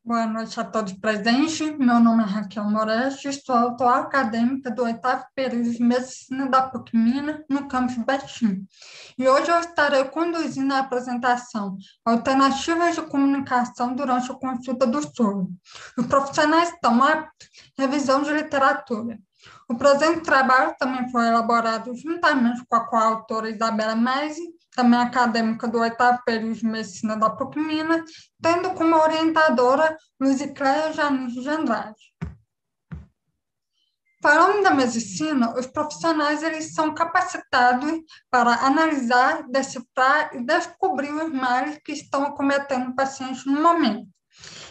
Boa noite a todos presentes. Meu nome é Raquel Moreste, sou autora acadêmica do oitavo período de Medicina da PUC-Minas, no campus Betim. E hoje eu estarei conduzindo a apresentação Alternativas de Comunicação durante a Consulta do Surdo. Os profissionais estão aptos, revisão de literatura. O presente trabalho também foi elaborado juntamente com a coautora Isabela Meise, também acadêmica do oitavo período de Medicina da PUC-Minas, tendo como orientadora Luzicléia Janice de Andrade. Falando da medicina, os profissionais eles são capacitados para analisar, decifrar e descobrir os males que estão acometendo o paciente no momento.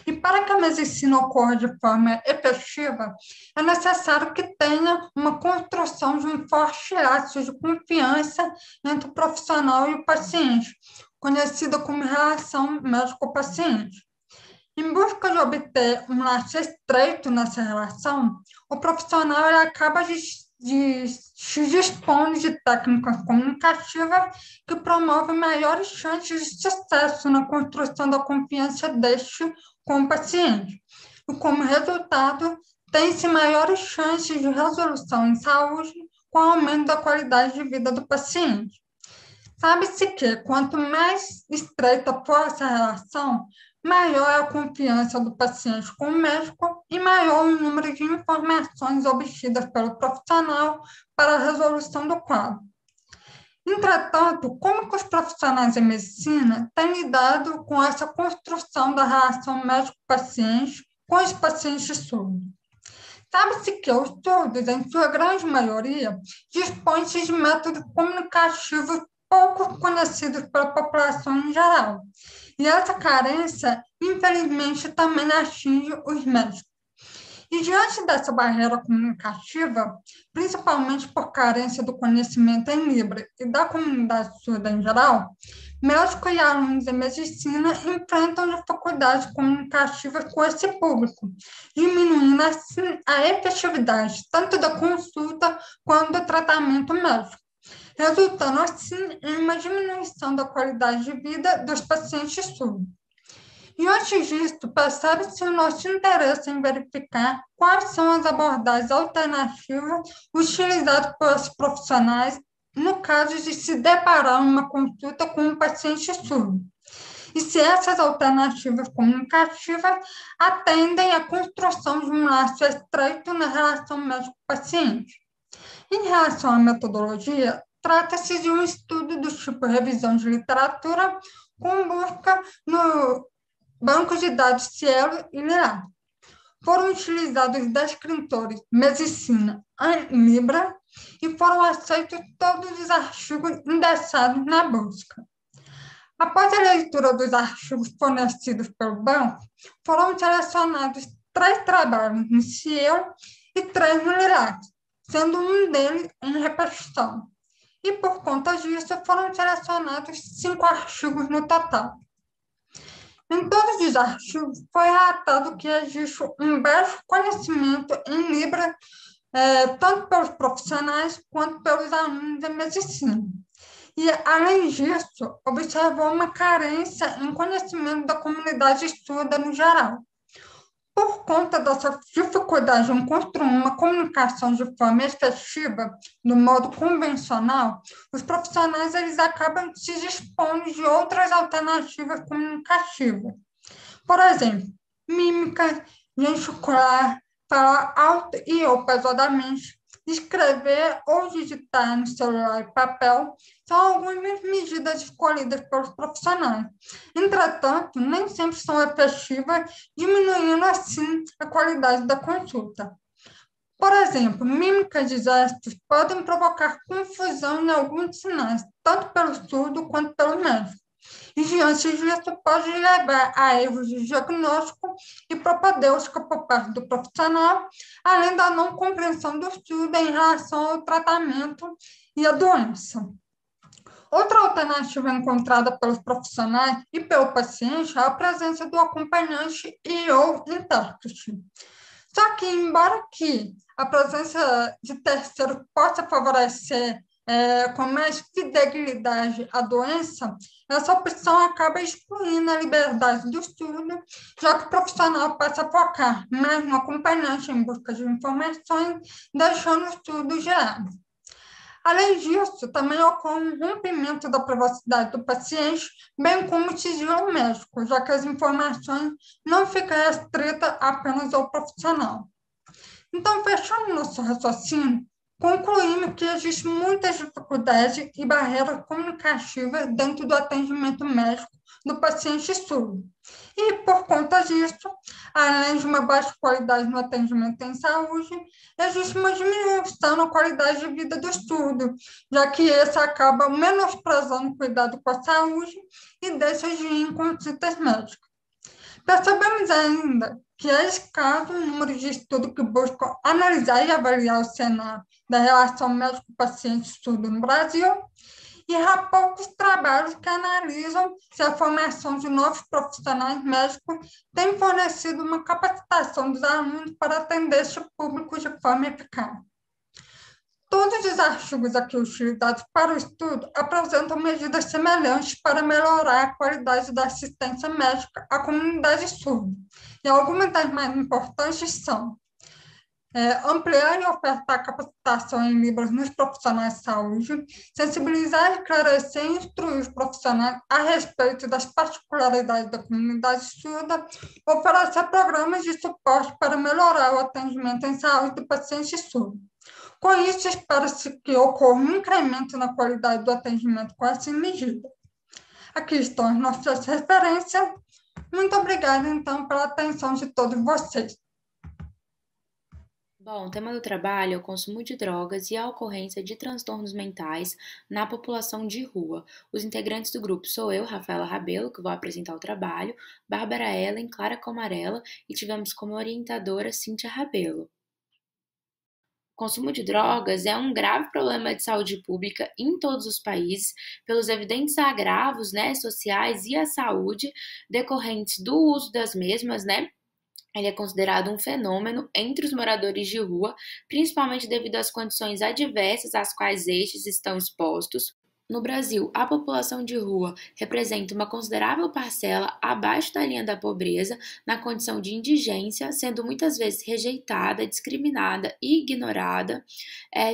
E para que a medicina ocorra de forma efetiva, é necessário que tenha uma construção de um forte laço de confiança entre o profissional e o paciente, conhecida como relação médico-paciente. Em busca de obter um laço estreito nessa relação, o profissional ele acaba se dispondo de técnicas comunicativas que promovem maiores chances de sucesso na construção da confiança deste com o paciente. E, como resultado, tem-se maiores chances de resolução em saúde com o aumento da qualidade de vida do paciente. Sabe-se que, quanto mais estreita for essa relação, maior é a confiança do paciente com o médico e maior o número de informações obtidas pelo profissional para a resolução do quadro. Entretanto, como que os profissionais de medicina têm lidado com essa construção da relação médico-paciente com os pacientes surdos? Sabe-se que os surdos, em sua grande maioria, dispõem-se de métodos comunicativos pouco conhecidos pela população em geral. E essa carência, infelizmente, também atinge os médicos. E diante dessa barreira comunicativa, principalmente por carência do conhecimento em Libra e da comunidade surda em geral, médicos e alunos de medicina enfrentam dificuldades comunicativas com esse público, diminuindo assim a efetividade tanto da consulta quanto do tratamento médico, resultando assim em uma diminuição da qualidade de vida dos pacientes surdos. E antes disso, percebe-se o nosso interesse em verificar quais são as abordagens alternativas utilizadas pelos profissionais no caso de se deparar uma consulta com um paciente surdo. E se essas alternativas comunicativas atendem à construção de um laço estreito na relação médico-paciente. Em relação à metodologia, trata-se de um estudo do tipo revisão de literatura com busca no banco de dados Cielo e Lera. Foram utilizados descritores medicina em Libra e foram aceitos todos os artigos indexados na busca. Após a leitura dos artigos fornecidos pelo banco, foram selecionados 3 trabalhos no Cielo e 3 no Lera, sendo um deles em repetição. E, por conta disso, foram selecionados 5 artigos no total. Em todos os artigos, foi relatado que existe um baixo conhecimento em Libra, tanto pelos profissionais quanto pelos alunos de medicina. E, além disso, observou uma carência em conhecimento da comunidade surda no geral. Por conta dessa dificuldade em construir uma comunicação de forma efetiva, do modo convencional, os profissionais eles acabam se dispondo de outras alternativas comunicativas. Por exemplo, mímica, gesticular, falar alto e ou pesadamente, escrever ou digitar no celular e papel são algumas medidas escolhidas pelos profissionais. Entretanto, nem sempre são efetivas, diminuindo assim a qualidade da consulta. Por exemplo, mímica de gestos podem provocar confusão em alguns sinais, tanto pelo surdo quanto pelo médico. E diante disso, pode levar a erros de diagnóstico e propedêutica por parte do profissional, além da não compreensão do surdo em relação ao tratamento e à doença. Outra alternativa encontrada pelos profissionais e pelo paciente é a presença do acompanhante e ou intérprete. Só que, embora que a presença de terceiro possa favorecer com mais fidelidade à doença, essa opção acaba excluindo a liberdade do estudo, já que o profissional passa a focar mais no acompanhante em busca de informações, deixando o estudo de lado. Além disso, também ocorre um rompimento da privacidade do paciente, bem como o sigilo médico, já que as informações não ficam restritas apenas ao profissional. Então, fechando nosso raciocínio, concluímos que existem muitas dificuldades e barreiras comunicativas dentro do atendimento médico do paciente surdo. E, por conta disso, além de uma baixa qualidade no atendimento em saúde, existe uma diminuição na qualidade de vida do surdo, já que esse acaba menosprezando o cuidado com a saúde e deixa de ir em consultas médicas. Percebemos ainda que é escasso o número de estudos que buscam analisar e avaliar o cenário da relação médico-paciente surdo no Brasil, e há poucos trabalhos que analisam se a formação de novos profissionais médicos tem fornecido uma capacitação dos alunos para atender esse público de forma eficaz. Todos os artigos aqui utilizados para o estudo apresentam medidas semelhantes para melhorar a qualidade da assistência médica à comunidade surda. E algumas das mais importantes são ampliar e ofertar capacitação em Libras nos profissionais de saúde, sensibilizar, esclarecer e instruir os profissionais a respeito das particularidades da comunidade surda, oferecer programas de suporte para melhorar o atendimento em saúde do paciente surdo. Com isso, espera-se que ocorra um incremento na qualidade do atendimento com essa medida. Aqui estão as nossas referências. Muito obrigada, então, pela atenção de todos vocês. Bom, o tema do trabalho é o consumo de drogas e a ocorrência de transtornos mentais na população de rua. Os integrantes do grupo sou eu, Rafaela Rabelo, que vou apresentar o trabalho, Bárbara Ellen, Clara Comarella e tivemos como orientadora Cíntia Rabelo. O consumo de drogas é um grave problema de saúde pública em todos os países, pelos evidentes agravos, sociais e à saúde decorrentes do uso das mesmas, Ele é considerado um fenômeno entre os moradores de rua, principalmente devido às condições adversas às quais estes estão expostos. No Brasil, a população de rua representa uma considerável parcela abaixo da linha da pobreza, na condição de indigência, sendo muitas vezes rejeitada, discriminada e ignorada.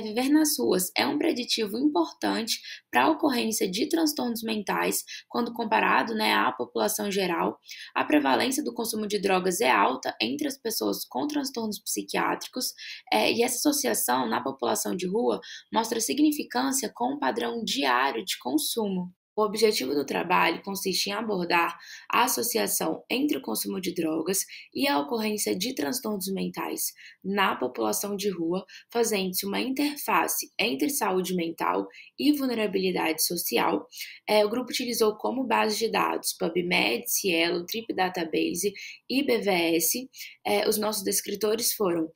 Viver nas ruas é um preditivo importante para a ocorrência de transtornos mentais, quando comparado à população geral. A prevalência do consumo de drogas é alta entre as pessoas com transtornos psiquiátricos, e essa associação na população de rua mostra significância com o padrão diário de consumo. O objetivo do trabalho consiste em abordar a associação entre o consumo de drogas e a ocorrência de transtornos mentais na população de rua, fazendo-se uma interface entre saúde mental e vulnerabilidade social. O grupo utilizou como base de dados PubMed, Cielo, Trip Database e BVS. Os nossos descritores foram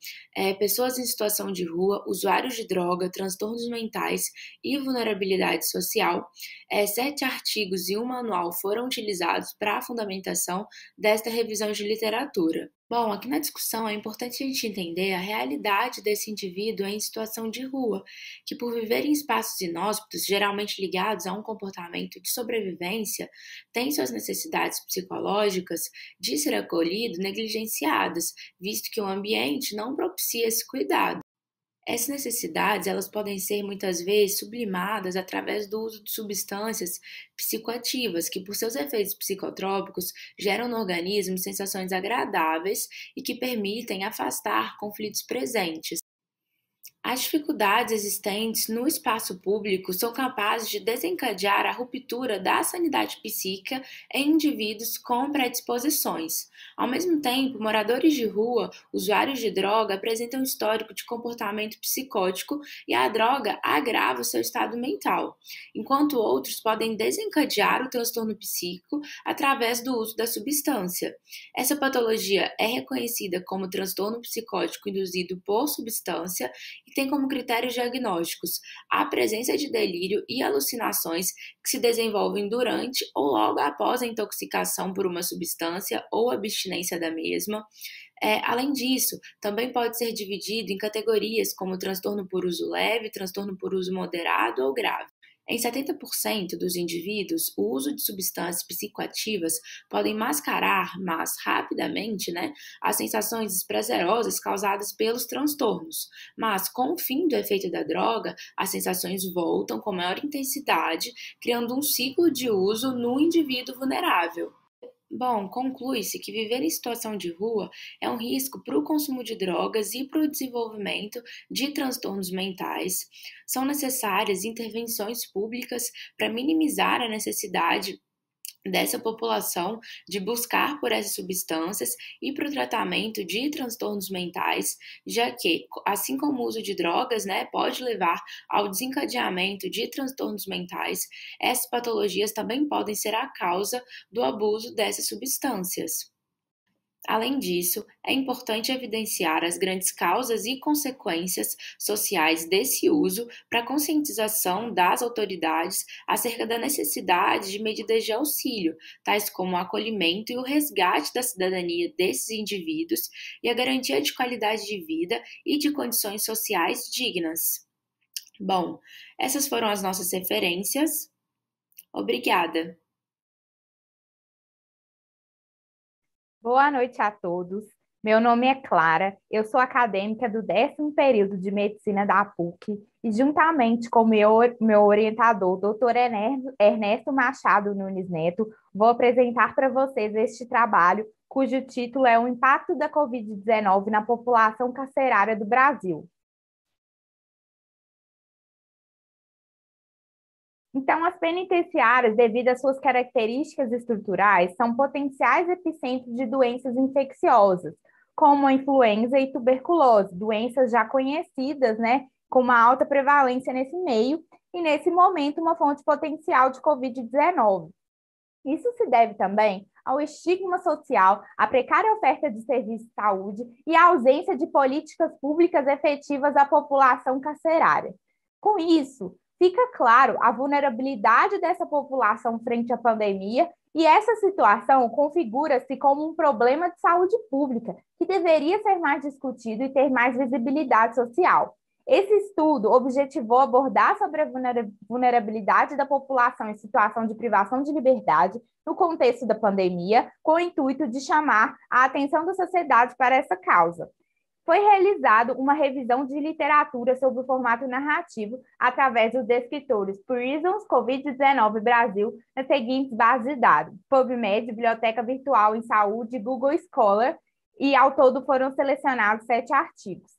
pessoas em situação de rua, usuários de droga, transtornos mentais e vulnerabilidade social. 7 artigos e um manual foram utilizados para a fundamentação desta revisão de literatura. Bom, aqui na discussão é importante a gente entender a realidade desse indivíduo em situação de rua, que por viver em espaços inóspitos, geralmente ligados a um comportamento de sobrevivência, tem suas necessidades psicológicas de ser acolhido negligenciadas, visto que o ambiente não propicia esse cuidado. Essas necessidades, elas podem ser muitas vezes sublimadas através do uso de substâncias psicoativas, que por seus efeitos psicotrópicos geram no organismo sensações agradáveis e que permitem afastar conflitos presentes. As dificuldades existentes no espaço público são capazes de desencadear a ruptura da sanidade psíquica em indivíduos com predisposições. Ao mesmo tempo, moradores de rua, usuários de droga, apresentam um histórico de comportamento psicótico e a droga agrava o seu estado mental, enquanto outros podem desencadear o transtorno psíquico através do uso da substância. Essa patologia é reconhecida como transtorno psicótico induzido por substância e que tem como critérios diagnósticos a presença de delírio e alucinações que se desenvolvem durante ou logo após a intoxicação por uma substância ou abstinência da mesma. Além disso, também pode ser dividido em categorias como transtorno por uso leve, transtorno por uso moderado ou grave. Em 70% dos indivíduos, o uso de substâncias psicoativas podem mascarar, mas rapidamente, as sensações prazerosas causadas pelos transtornos. Mas, com o fim do efeito da droga, as sensações voltam com maior intensidade, criando um ciclo de uso no indivíduo vulnerável. Bom, conclui-se que viver em situação de rua é um risco para o consumo de drogas e para o desenvolvimento de transtornos mentais. São necessárias intervenções públicas para minimizar a necessidade dessa população de buscar por essas substâncias e para o tratamento de transtornos mentais, já que, assim como o uso de drogas, pode levar ao desencadeamento de transtornos mentais, essas patologias também podem ser a causa do abuso dessas substâncias. Além disso, é importante evidenciar as grandes causas e consequências sociais desse uso para a conscientização das autoridades acerca da necessidade de medidas de auxílio, tais como o acolhimento e o resgate da cidadania desses indivíduos e a garantia de qualidade de vida e de condições sociais dignas. Bom, essas foram as nossas referências. Obrigada! Boa noite a todos. Meu nome é Clara, eu sou acadêmica do 10º período de Medicina da PUC e, juntamente com meu orientador, Dr. Ernesto Machado Nunes Neto, vou apresentar para vocês este trabalho, cujo título é O Impacto da Covid-19 na População Carcerária do Brasil. Então, as penitenciárias, devido às suas características estruturais, são potenciais epicentros de doenças infecciosas, como a influenza e tuberculose, doenças já conhecidas, com uma alta prevalência nesse meio, e nesse momento uma fonte potencial de Covid-19. Isso se deve também ao estigma social, à precária oferta de serviços de saúde e à ausência de políticas públicas efetivas à população carcerária. Com isso, fica claro a vulnerabilidade dessa população frente à pandemia, e essa situação configura-se como um problema de saúde pública que deveria ser mais discutido e ter mais visibilidade social. Esse estudo objetivou abordar sobre a vulnerabilidade da população em situação de privação de liberdade no contexto da pandemia, com o intuito de chamar a atenção da sociedade para essa causa. Foi realizada uma revisão de literatura sobre o formato narrativo através dos descritores Prisons, Covid-19 Brasil, nas seguintes bases de dados: PubMed, Biblioteca Virtual em Saúde, Google Scholar, e ao todo foram selecionados 7 artigos.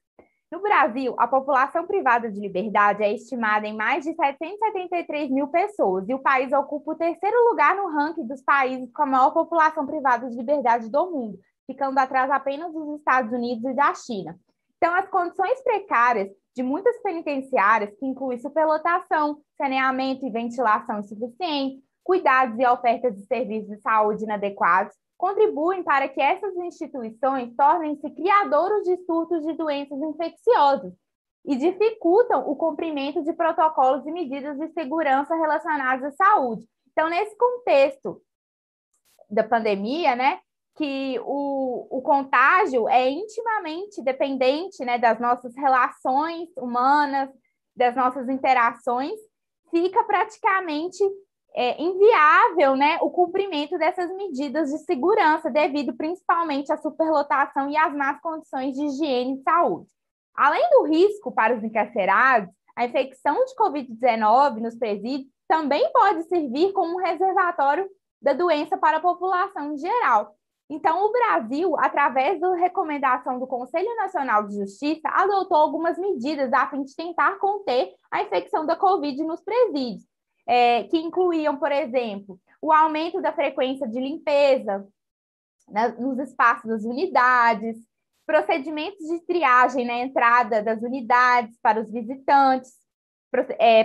No Brasil, a população privada de liberdade é estimada em mais de 773 mil pessoas, e o país ocupa o 3º lugar no ranking dos países com a maior população privada de liberdade do mundo, ficando atrás apenas dos Estados Unidos e da China. Então, as condições precárias de muitas penitenciárias, que incluem superlotação, saneamento e ventilação insuficientes, cuidados e ofertas de serviços de saúde inadequados, contribuem para que essas instituições tornem-se criadouros de surtos de doenças infecciosas e dificultam o cumprimento de protocolos e medidas de segurança relacionados à saúde. Então, nesse contexto da pandemia, que o contágio é intimamente dependente, das nossas relações humanas, das nossas interações, fica praticamente inviável, o cumprimento dessas medidas de segurança, devido principalmente à superlotação e às más condições de higiene e saúde. Além do risco para os encarcerados, a infecção de Covid-19 nos presídios também pode servir como um reservatório da doença para a população em geral. Então, o Brasil, através da recomendação do Conselho Nacional de Justiça, adotou algumas medidas a fim de tentar conter a infecção da Covid nos presídios, que incluíam, por exemplo, o aumento da frequência de limpeza nos espaços das unidades, procedimentos de triagem na entrada das unidades para os visitantes,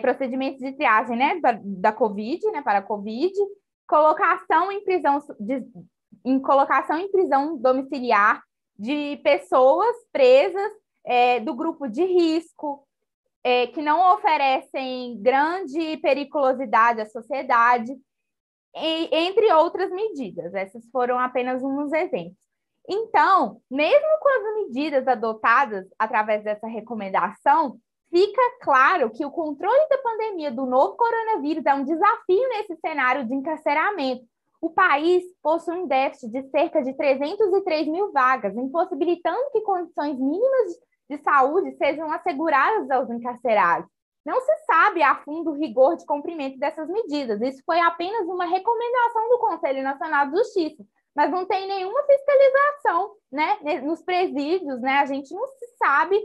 procedimentos de triagem da Covid, para a Covid, colocação em prisão domiciliar de pessoas presas do grupo de risco, que não oferecem grande periculosidade à sociedade, entre outras medidas. Essas foram apenas uns exemplos. Então, mesmo com as medidas adotadas através dessa recomendação, fica claro que o controle da pandemia do novo coronavírus é um desafio nesse cenário de encarceramento. O país possui um déficit de cerca de 303 mil vagas, impossibilitando que condições mínimas de saúde sejam asseguradas aos encarcerados. Não se sabe a fundo o rigor de cumprimento dessas medidas. Isso foi apenas uma recomendação do Conselho Nacional de Justiça, mas não tem nenhuma fiscalização, né, nos presídios, né? A gente não se sabe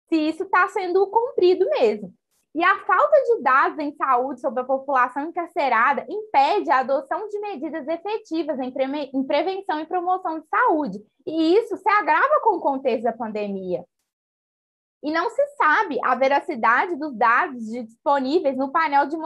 se isso está sendo cumprido mesmo. E a falta de dados em saúde sobre a população encarcerada impede a adoção de medidas efetivas em prevenção e promoção de saúde. E isso se agrava com o contexto da pandemia. E não se sabe a veracidade dos dados disponíveis no painel de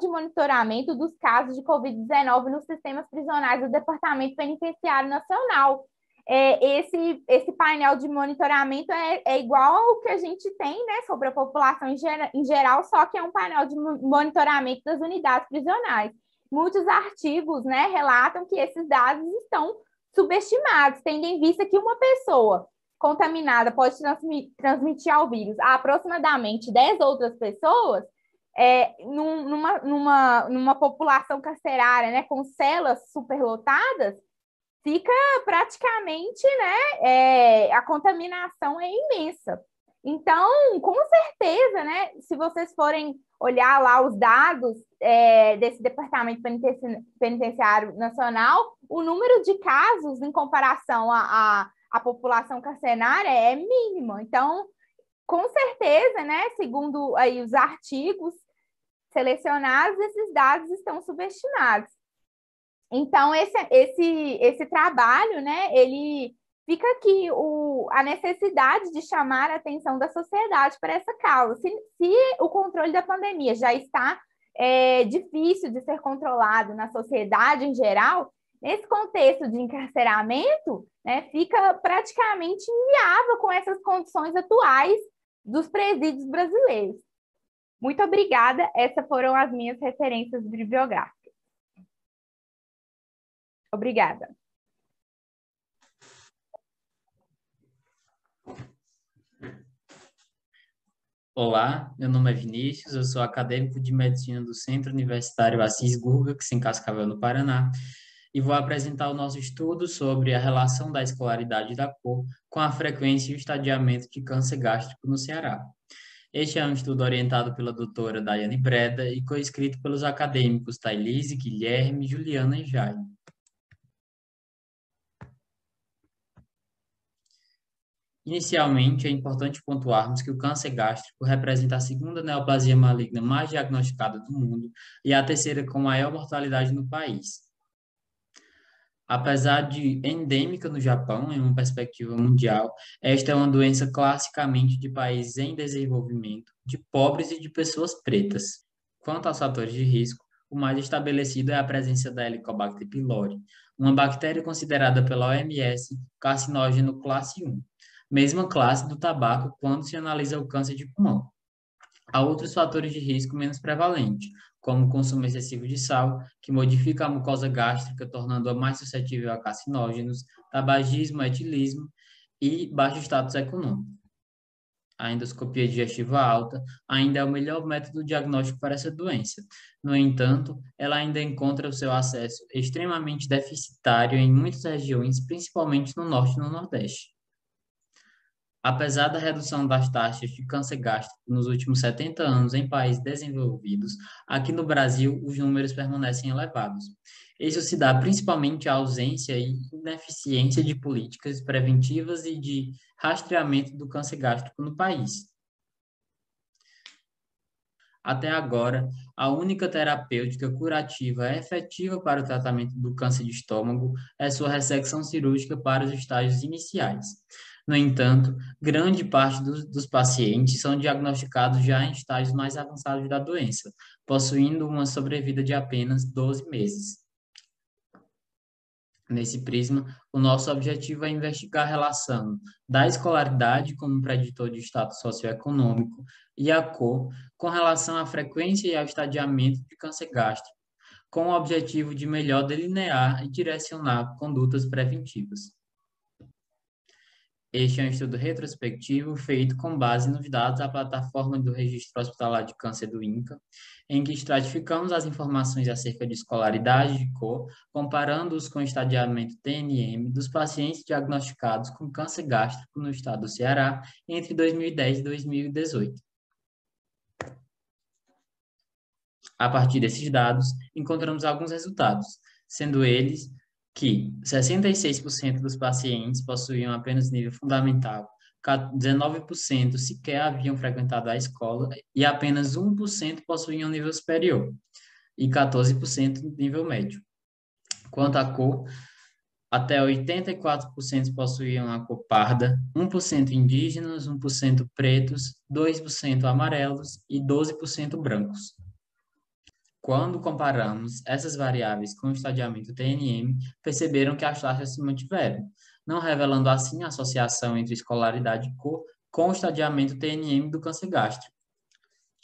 monitoramento dos casos de Covid-19 nos sistemas prisionais do Departamento Penitenciário Nacional. Esse painel de monitoramento é igual ao que a gente tem, né, sobre a população em geral, só que é um painel de monitoramento das unidades prisionais. Muitos artigos, né, relatam que esses dados estão subestimados, tendo em vista que uma pessoa contaminada pode transmitir ao vírus a aproximadamente 10 outras pessoas, numa população carcerária, né, com celas superlotadas, fica praticamente, né, a contaminação é imensa. Então, com certeza, né, se vocês forem olhar lá os dados desse Departamento Penitenciário Nacional, o número de casos em comparação à população carcerária é mínimo. Então, com certeza, né, segundo aí os artigos selecionados, esses dados estão subestimados. Então, esse trabalho, né, ele fica aqui a necessidade de chamar a atenção da sociedade para essa causa. Se o controle da pandemia já está difícil de ser controlado na sociedade em geral, nesse contexto de encarceramento, né, fica praticamente inviável com essas condições atuais dos presídios brasileiros. Muito obrigada. Essas foram as minhas referências bibliográficas. Obrigada. Olá, meu nome é Vinícius, eu sou acadêmico de medicina do Centro Universitário Assis Gurgak, em Cascavel, no Paraná, e vou apresentar o nosso estudo sobre a relação da escolaridade da cor com a frequência e o estadiamento de câncer gástrico no Ceará. Este é um estudo orientado pela doutora Daiane Breda e coescrito pelos acadêmicos Thailise, Guilherme, Juliana e Jaime. Inicialmente, é importante pontuarmos que o câncer gástrico representa a segunda neoplasia maligna mais diagnosticada do mundo e a terceira com maior mortalidade no país. Apesar de endêmica no Japão, em uma perspectiva mundial, esta é uma doença classicamente de países em desenvolvimento, de pobres e de pessoas pretas. Quanto aos fatores de risco, o mais estabelecido é a presença da Helicobacter pylori, uma bactéria considerada pela OMS carcinógeno classe 1. Mesma classe do tabaco quando se analisa o câncer de pulmão. Há outros fatores de risco menos prevalentes, como o consumo excessivo de sal, que modifica a mucosa gástrica, tornando-a mais suscetível a carcinógenos, tabagismo, etilismo e baixo status econômico. A endoscopia digestiva alta ainda é o melhor método diagnóstico para essa doença. No entanto, ela ainda encontra o seu acesso extremamente deficitário em muitas regiões, principalmente no norte e no nordeste. Apesar da redução das taxas de câncer gástrico nos últimos 70 anos em países desenvolvidos, aqui no Brasil os números permanecem elevados. Isso se dá principalmente à ausência e ineficiência de políticas preventivas e de rastreamento do câncer gástrico no país. Até agora, a única terapêutica curativa efetiva para o tratamento do câncer de estômago é sua ressecção cirúrgica para os estágios iniciais. No entanto, grande parte dos pacientes são diagnosticados já em estágios mais avançados da doença, possuindo uma sobrevida de apenas 12 meses. Nesse prisma, o nosso objetivo é investigar a relação da escolaridade como preditor de status socioeconômico e a cor com relação à frequência e ao estadiamento de câncer gástrico, com o objetivo de melhor delinear e direcionar condutas preventivas. Este é um estudo retrospectivo feito com base nos dados da plataforma do Registro Hospitalar de Câncer do INCA, em que estratificamos as informações acerca de escolaridade de cor, comparando-os com o estadiamento TNM dos pacientes diagnosticados com câncer gástrico no estado do Ceará entre 2010 e 2018. A partir desses dados, encontramos alguns resultados, sendo eles que 66% dos pacientes possuíam apenas nível fundamental, 19% sequer haviam frequentado a escola e apenas 1% possuíam nível superior e 14% nível médio. Quanto à cor, até 84% possuíam a cor parda, 1% indígenas, 1% pretos, 2% amarelos e 12% brancos. Quando comparamos essas variáveis com o estadiamento TNM, perceberam que as taxas se mantiveram, não revelando assim a associação entre escolaridade e cor com o estadiamento TNM do câncer gástrico.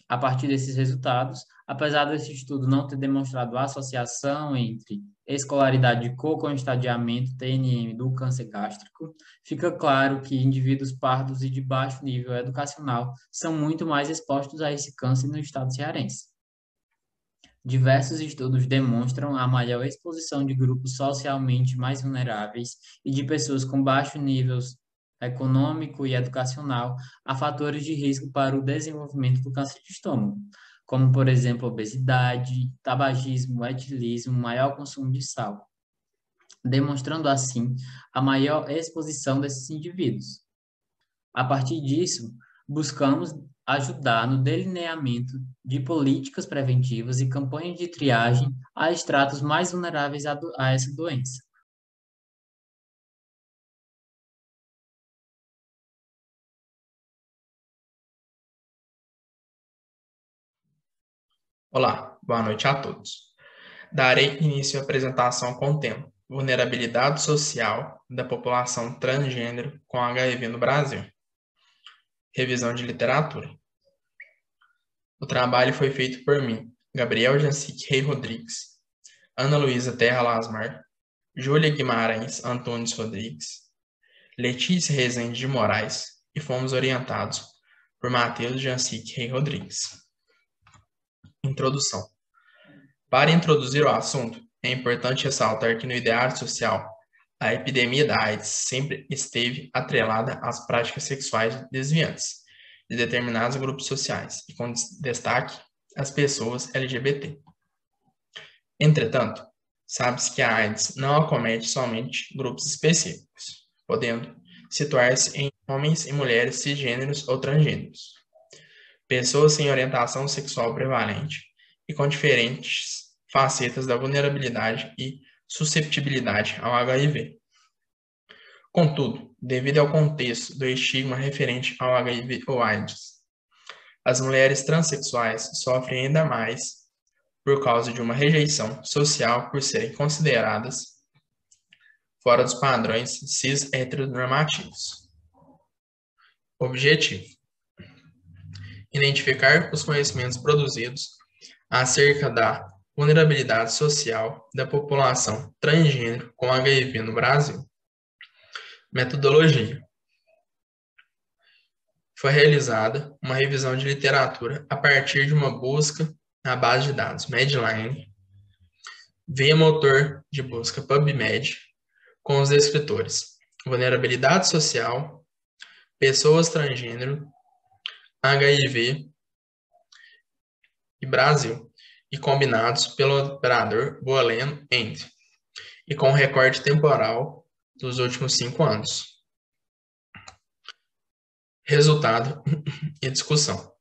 A partir desses resultados, apesar desse estudo não ter demonstrado a associação entre escolaridade de cor com o estadiamento TNM do câncer gástrico, fica claro que indivíduos pardos e de baixo nível educacional são muito mais expostos a esse câncer no estado cearense. Diversos estudos demonstram a maior exposição de grupos socialmente mais vulneráveis e de pessoas com baixo nível econômico e educacional a fatores de risco para o desenvolvimento do câncer de estômago, como, por exemplo, obesidade, tabagismo, etilismo, maior consumo de sal, demonstrando, assim, a maior exposição desses indivíduos. A partir disso, buscamos ajudar no delineamento de políticas preventivas e campanhas de triagem a estratos mais vulneráveis a essa doença. Olá, boa noite a todos. Darei início à apresentação com o tema Vulnerabilidade Social da População Transgênero com HIV no Brasil. Revisão de literatura. O trabalho foi feito por mim, Gabriel Jancic Rei Rodrigues, Ana Luísa Terra Lasmar, Júlia Guimarães Antunes Rodrigues, Letícia Rezende de Moraes e fomos orientados por Matheus Jancic Rei Rodrigues. Introdução. Para introduzir o assunto, é importante ressaltar que no ideário social, a epidemia da AIDS sempre esteve atrelada às práticas sexuais desviantes de determinados grupos sociais, e com destaque as pessoas LGBT. Entretanto, sabe-se que a AIDS não acomete somente grupos específicos, podendo situar-se em homens e mulheres cisgêneros ou transgêneros, pessoas sem orientação sexual prevalente e com diferentes facetas da vulnerabilidade e susceptibilidade ao HIV. Contudo, devido ao contexto do estigma referente ao HIV ou AIDS, as mulheres transexuais sofrem ainda mais por causa de uma rejeição social por serem consideradas fora dos padrões cis-heteronormativos. Objetivo: identificar os conhecimentos produzidos acerca da vulnerabilidade social da população transgênero com HIV no Brasil. Metodologia. Foi realizada uma revisão de literatura a partir de uma busca na base de dados Medline, via motor de busca PubMed, com os descritores vulnerabilidade social, pessoas transgênero, HIV e Brasil, e combinados pelo operador Boolean AND, e com recorte temporal dos últimos 5 anos. Resultado e discussão.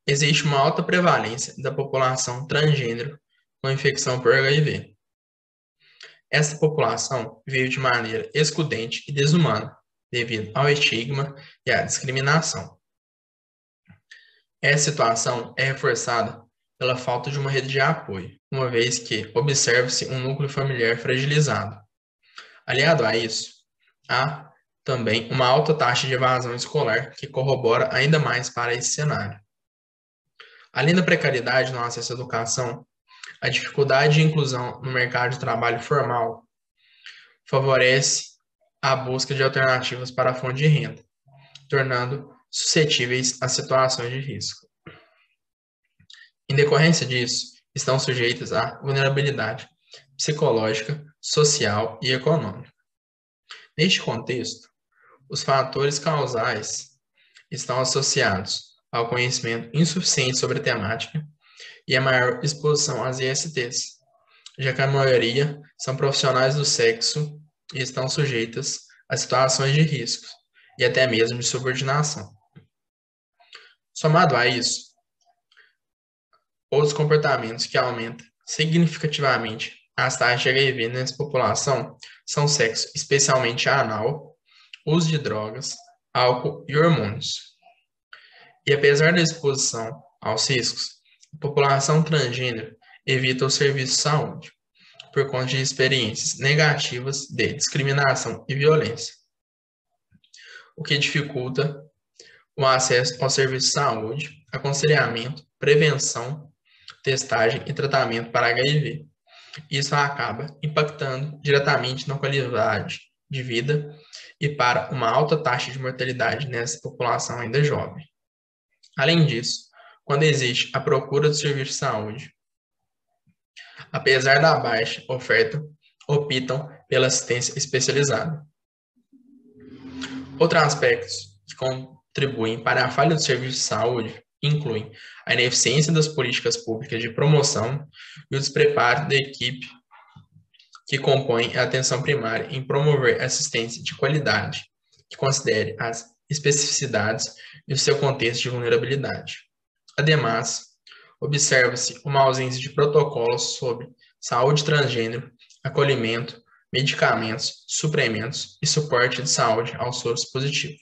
Existe uma alta prevalência da população transgênero com infecção por HIV. Essa população vive de maneira excludente e desumana, devido ao estigma e à discriminação. Essa situação é reforçada pela falta de uma rede de apoio. uma vez que observa-se um núcleo familiar fragilizado. Aliado a isso, há também uma alta taxa de evasão escolar que corrobora ainda mais para esse cenário. Além da precariedade no acesso à educação, a dificuldade de inclusão no mercado de trabalho formal favorece a busca de alternativas para a fonte de renda, tornando suscetíveis a situações de risco. Em decorrência disso, estão sujeitas à vulnerabilidade psicológica, social e econômica. Neste contexto, os fatores causais estão associados ao conhecimento insuficiente sobre a temática e a maior exposição às ISTs, já que a maioria são profissionais do sexo e estão sujeitas a situações de risco e até mesmo de subordinação. Somado a isso, outros comportamentos que aumentam significativamente as taxas de HIV nessa população são sexo, especialmente anal, uso de drogas, álcool e hormônios. E apesar da exposição aos riscos, a população transgênero evita o serviço de saúde por conta de experiências negativas de discriminação e violência, o que dificulta o acesso ao serviço de saúde, aconselhamento, prevenção, testagem e tratamento para HIV. Isso acaba impactando diretamente na qualidade de vida e para uma alta taxa de mortalidade nessa população ainda jovem. Além disso, quando existe a procura do serviço de saúde, apesar da baixa oferta, optam pela assistência especializada. Outros aspectos que contribuem para a falha do serviço de saúde incluem a ineficiência das políticas públicas de promoção e o despreparo da equipe que compõe a atenção primária em promover assistência de qualidade, que considere as especificidades e o seu contexto de vulnerabilidade. Ademais, observa-se uma ausência de protocolos sobre saúde transgênero, acolhimento, medicamentos, suplementos e suporte de saúde ao soro positivo.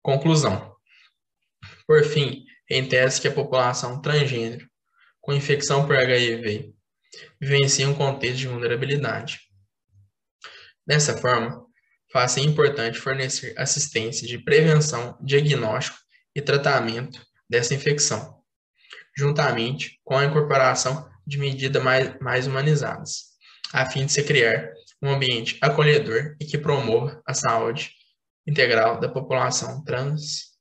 Conclusão. Por fim, entende-se que a população transgênero com infecção por HIV vivencia um contexto de vulnerabilidade. Dessa forma, faz-se importante fornecer assistência de prevenção, diagnóstico e tratamento dessa infecção, juntamente com a incorporação de medidas mais humanizadas, a fim de se criar um ambiente acolhedor e que promova a saúde integral da população trans.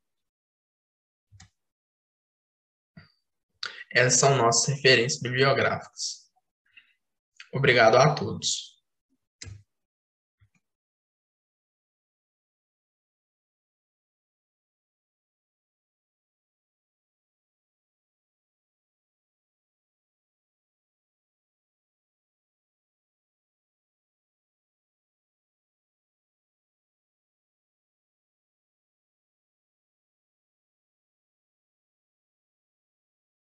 Essas são nossas referências bibliográficas. Obrigado a todos.